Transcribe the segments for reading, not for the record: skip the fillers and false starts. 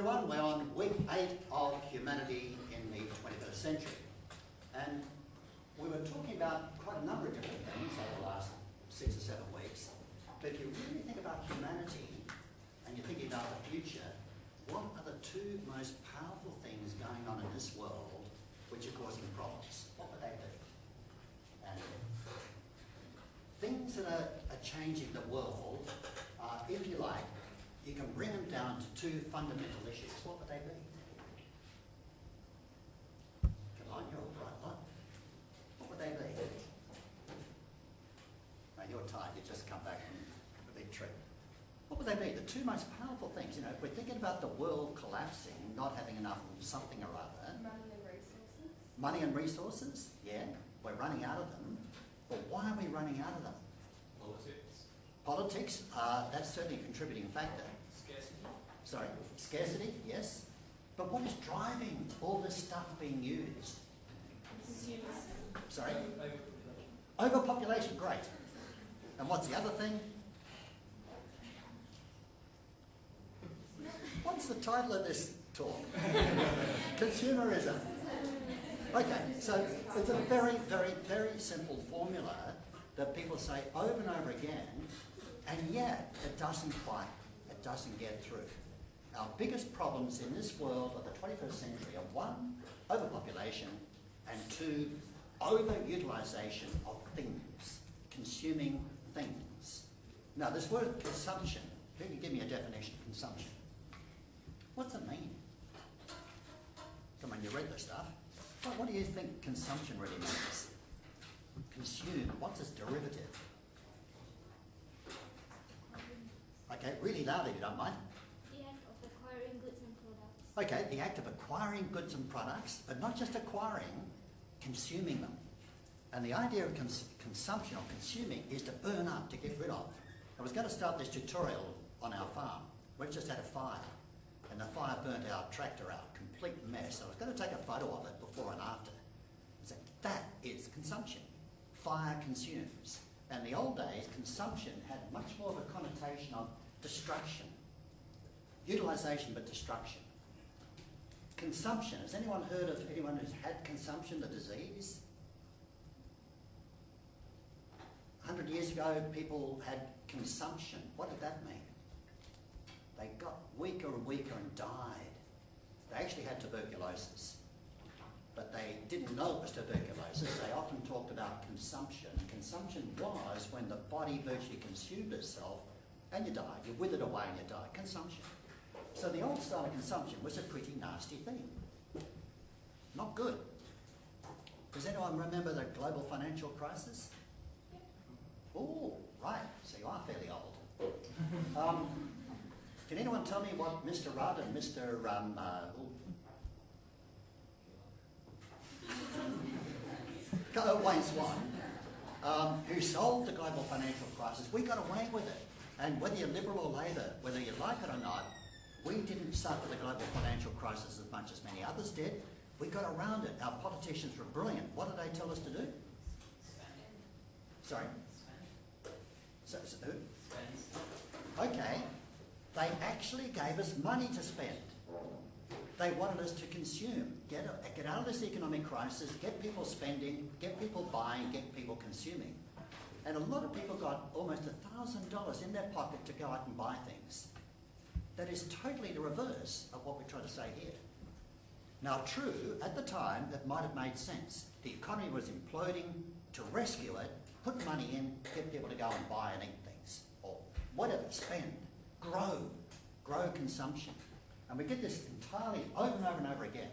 everyone, we're on week 8 of humanity in the 21st century. And we were talking about quite a number of different things over the last 6 or 7 weeks. But if you really think about humanity and you're thinking about the future, what are the 2 most powerful things going on in this world which are causing problems? What would they be? And things that are changing the world are, if you like, you can bring them down to 2 fundamental issues. What would they be? Come on, you're all bright light. What would they be? Now you're tired, you just come back from a big trip. What would they be? The 2 most powerful things. You know, if we're thinking about the world collapsing, not having enough of something or other. Money and resources. Money and resources, yeah. We're running out of them. But why are we running out of them? Politics. Politics, that's certainly a contributing factor. Scarcity. Sorry, scarcity, yes. But what is driving all this stuff being used? Consumerism. Sorry? Overpopulation. Overpopulation, great. And what's the other thing? What's the title of this talk? Consumerism. Okay, so it's a very, very, very simple formula that people say over and over again, and yet it doesn't get through. Our biggest problems in this world of the 21st century are 1, overpopulation, and 2, overutilisation of things, consuming things. Now this word consumption, who can give me a definition of consumption? What's it mean? Come on, you read the stuff. What do you think consumption really means? Consume, what's its derivative? Okay, really loud if you don't mind. The act of acquiring goods and products. Okay, the act of acquiring goods and products, but not just acquiring, consuming them. And the idea of consumption or consuming is to burn up, to get rid of. I was going to start this tutorial on our farm. We just had a fire, and the fire burnt our tractor out, complete mess. I was going to take a photo of it before and after. So that is consumption. Fire consumes. And in the old days, consumption had much more of a connotation of destruction. Utilisation, but destruction. Consumption. Has anyone heard of anyone who's had consumption, the disease? 100 years ago, people had consumption. What did that mean? They got weaker and weaker and died. They actually had tuberculosis. But they didn't know it was tuberculosis. They often talked about consumption. Consumption was when the body virtually consumed itself and you died. You withered away and you died. Consumption. So the old style of consumption was a pretty nasty thing. Not good. Does anyone remember the global financial crisis? Oh, right. So you are fairly old. Can anyone tell me what Mr. Rudd and Mr. Wayne Swan, who solved the global financial crisis, we got away with it. And whether you're Liberal or Labor, whether you like it or not, we didn't suffer the global financial crisis as much as many others did. We got around it. Our politicians were brilliant. What did they tell us to do? Sorry? So who? Okay. They actually gave us money to spend. They wanted us to consume, get out of this economic crisis, get people spending, get people buying, get people consuming. And a lot of people got almost $1,000 in their pocket to go out and buy things. That is totally the reverse of what we try to say here. Now true, at the time that might have made sense. The economy was imploding. To rescue it, put money in, get people to go and buy and eat things. Or whatever, spend, grow consumption. And we get this entirely over and over and over again.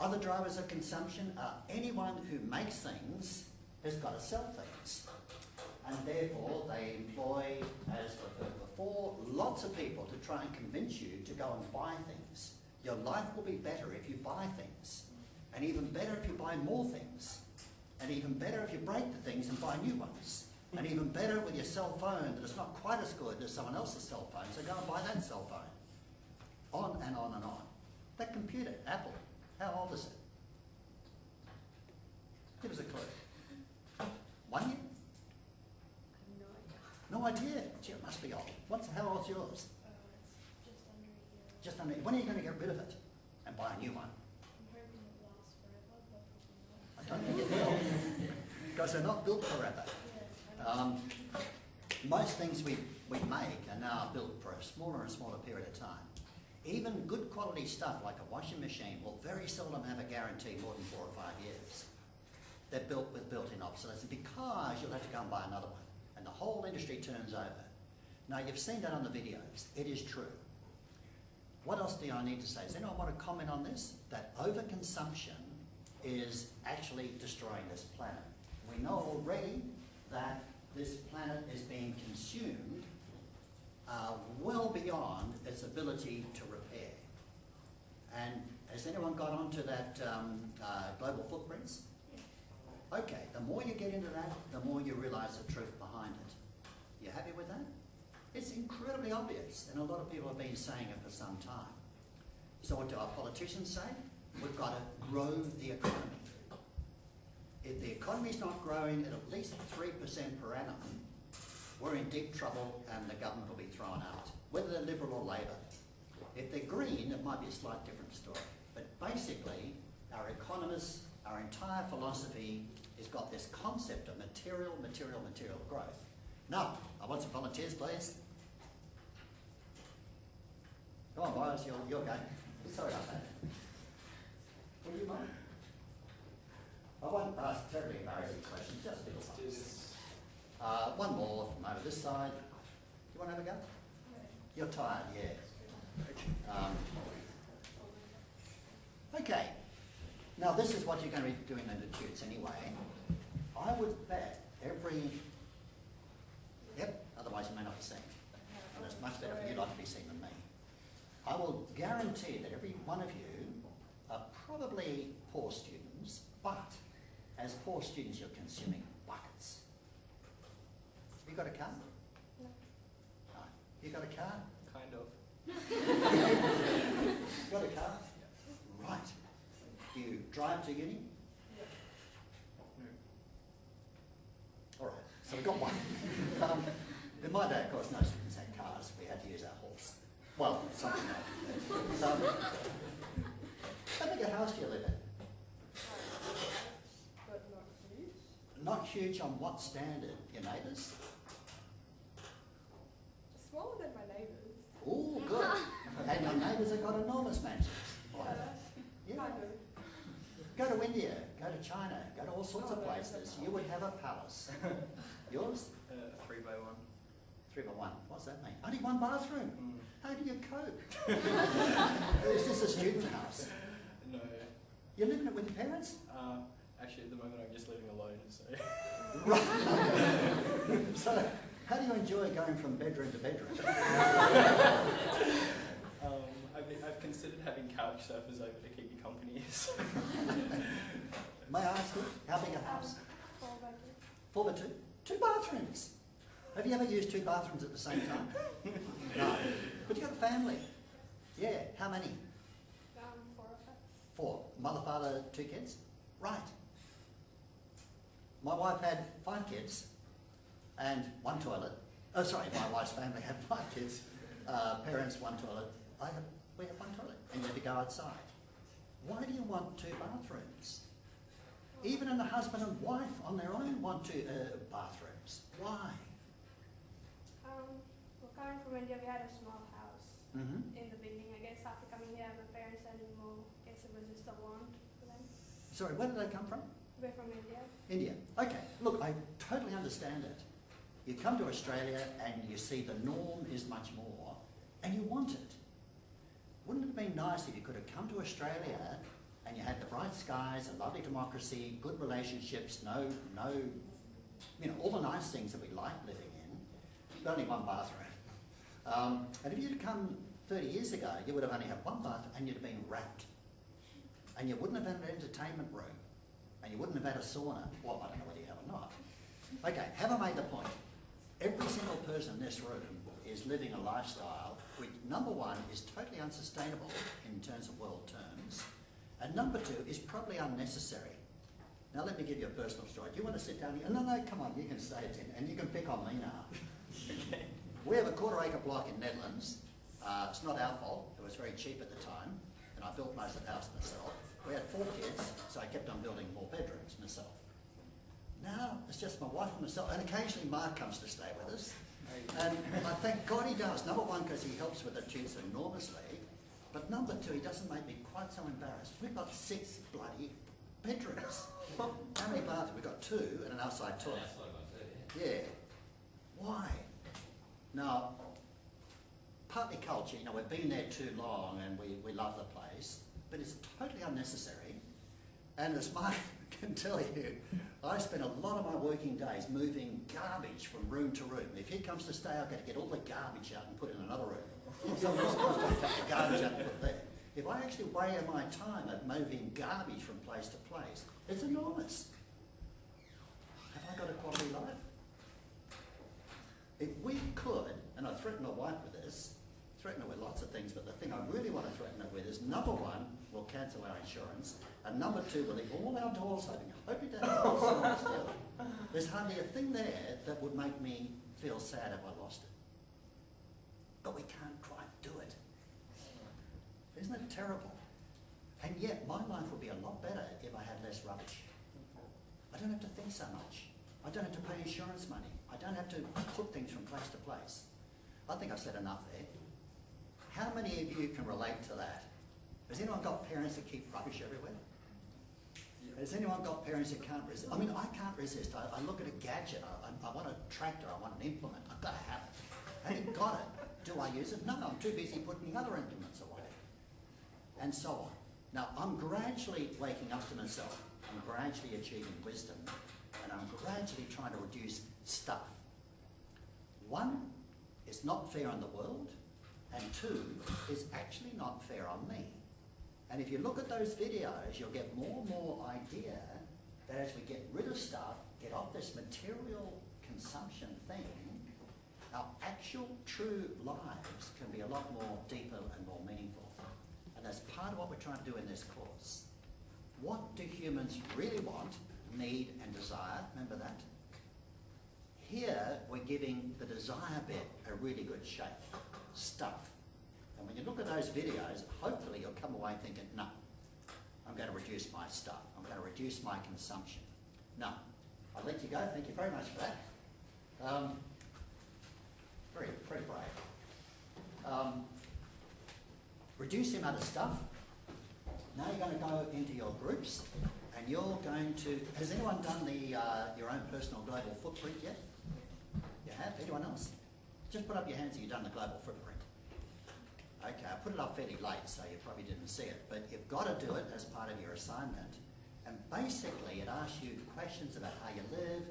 Other drivers of consumption are anyone who makes things has got to sell things. And therefore they employ, as we've heard before, lots of people to try and convince you to go and buy things. Your life will be better if you buy things. And even better if you buy more things. And even better if you break the things and buy new ones. And even better with your cell phone that is not quite as good as someone else's cell phone, so go and buy that cell phone. On and on and on. That computer, Apple, how old is it? Give us a clue. 1 year? I have no idea. No idea. Gee, it must be old. How old's yours? It's just under a year Just under, when are you going to get rid of it and buy a new one? I'm hoping it lasts forever, but I don't think it will, because they're not built forever. Most things we make are now built for a smaller and smaller period of time. Even good quality stuff like a washing machine will very seldom have a guarantee more than 4 or 5 years. They're built with built-in obsolescence because you'll have to go and buy another one, and the whole industry turns over. Now, you've seen that on the videos. It is true. What else do I need to say? Does anyone want to comment on this? That overconsumption is actually destroying this planet. We know already that this planet is being consumed well beyond its ability to repair. And has anyone got onto that global footprints? Okay, the more you get into that, the more you realise the truth behind it. You happy with that? It's incredibly obvious, and a lot of people have been saying it for some time. So what do our politicians say? We've got to grow the economy. If the economy's not growing at least 3% per annum, we're in deep trouble and the government will be thrown out, whether they're Liberal or Labor. If they're Green, it might be a slight different story. But basically, our economists, our entire philosophy has got this concept of material growth. Now, I want some volunteers, please. Come on, boys, you're going. Sorry about that. Would you mind? I won't ask terribly embarrassing questions, just little ones. One more from over this side. You want to have a go? You're tired, yeah. Okay. Now this is what you're going to be doing in the Tutes anyway. I would bet every... Yep, otherwise you may not be seen. And it's much better for you not to be seen than me. I will guarantee that every one of you are probably poor students, but as poor students you're consuming buckets. Have you got a car? No. No. You got a car? Kind of. You got a car? Yeah. Right. Do you drive to uni? Yeah. All right, so we've got one. In my day, of course, no students had cars. We had to use our horse. Well, something like that. How big a house do you live in? But not huge. Not huge on what standard? Your neighbours? Smaller than my neighbours. Oh, good. And your neighbours have got enormous mansions. Yeah. Kind of. Go to India, go to China, go to all sorts of places. You would have a palace. Yours? 3x1. 3x1. What's that mean? Only one bathroom. Mm. How do you cope? Is this a student house? No. You're living it with your parents? Actually, at the moment, I'm just living alone, so. Right. So, how do you enjoy going from bedroom to bedroom? I've considered having couch surfers over to keep you company. So. May I ask you, how big a house? 4 by 2. 4 by 2? 2 bathrooms. Have you ever used 2 bathrooms at the same time? No. But you've got a family. Yeah. How many? 4 of us. 4. Mother, father, 2 kids? Right. My wife had 5 kids and 1 toilet. Oh, sorry, my wife's family had 5 kids. Parents, 1 toilet. We have 1 toilet. And you have to go outside. Why do you want 2 bathrooms? Even in the husband and wife on their own want 2 bathrooms. Why? We're coming from India. We had a small house Mm-hmm. in the beginning. I guess after coming here, my parents had more. I guess it was just a want for them. Sorry, where did they come from? We're from India. India. Okay, look, I totally understand it. You come to Australia and you see the norm is much more, and you want it. Wouldn't it have been nice if you could have come to Australia and you had the bright skies, a lovely democracy, good relationships, no, all the nice things that we like living in, but only 1 bathroom. And if you'd come 30 years ago, you would have only had 1 bathroom and you'd have been wrapped. And you wouldn't have had an entertainment room. And you wouldn't have had a sauna. Well, I don't know whether you have or not. Okay, have I made the point? Every single person in this room is living a lifestyle which, number 1, is totally unsustainable in terms of world terms, and number 2 is probably unnecessary. Now let me give you a personal story. Do you want to sit down here? No, come on, you can say it and you can pick on me now. Okay. We have a 1/4 acre block in Netherlands. It's It's not our fault. It was very cheap at the time, and I built most of the house myself. We had 4 kids, so I kept on building more bedrooms myself. Now it's just my wife and myself, and occasionally Mark comes to stay with us. And I thank God he does. Number one, because he helps with the Tutes enormously. But number two, he doesn't make me quite so embarrassed. We've got 6 bloody bedrooms. How many bathrooms? We've got 2 and an outside toilet. Yeah. Why? Now, partly culture, you know, we've been there too long and we love the place, but it's totally unnecessary. And as Mike can tell you, I spend a lot of my working days moving garbage from room to room. If he comes to stay, I've got to get all the garbage out and put it in another room. Someone else comes to take the garbage out and put it there. If I actually weigh my time at moving garbage from place to place, it's enormous. Have I got a quality life? If we could, and I threaten my wife with this, threaten her with lots of things, but the thing I really want to threaten her with is, number one, we'll cancel our insurance, and number two, we'll leave all our doors open. I hope you don't have to stand still. There's hardly a thing there that would make me feel sad if I lost it. But we can't quite do it. Isn't it terrible? And yet, my life would be a lot better if I had less rubbish. I don't have to think so much. I don't have to pay insurance money. I don't have to put things from place to place. I think I've said enough there. How many of you can relate to that? Has anyone got parents that keep rubbish everywhere? Has anyone got parents that can't resist? I mean, I can't resist. I look at a gadget. I want a tractor. I want an implement. I've got to have it. I haven't got it. Do I use it? No, I'm too busy putting other implements away. And so on. Now, I'm gradually waking up to myself. I'm gradually achieving wisdom. And I'm gradually trying to reduce stuff. 1, it's not fair on the world. And 2, it's actually not fair on me. And if you look at those videos, you'll get more and more idea that as we get rid of stuff, get off this material consumption thing, our actual true lives can be a lot more deeper and more meaningful. And that's part of what we're trying to do in this course. What do humans really want, need and desire? Remember that? Here, we're giving the desire bit a really good shape. Stuff. And when you look at those videos, hopefully you'll come away thinking, no, I'm going to reduce my stuff. I'm going to reduce my consumption. No. I'll let you go. Thank you very much for that. Very brave. Reduce the amount of stuff. Now you're going to go into your groups and you're going to... Has anyone done the your own personal global footprint yet? You have? Anyone else? Just put up your hands if you've done the global footprint. Okay, I put it up fairly late, so you probably didn't see it, but you've got to do it as part of your assignment. And basically, it asks you questions about how you live,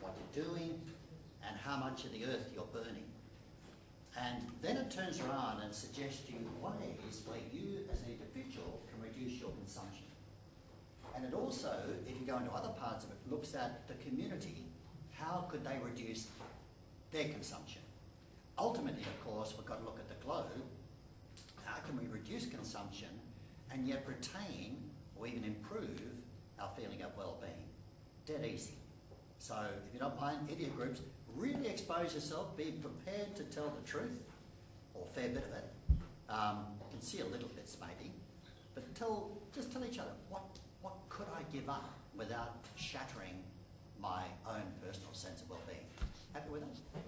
what you're doing, and how much of the earth you're burning. And then it turns around and suggests you ways where you, as an individual, can reduce your consumption. And it also, if you go into other parts of it, looks at the community. How could they reduce their consumption? Ultimately, of course, we've got to look at the globe. How can we reduce consumption and yet retain or even improve our feeling of well-being? Dead easy. So if you don't mind, idiot groups, really expose yourself, be prepared to tell the truth, or a fair bit of it. Conceal little bits maybe, but just tell each other, what could I give up without shattering my own personal sense of well-being? Happy with that?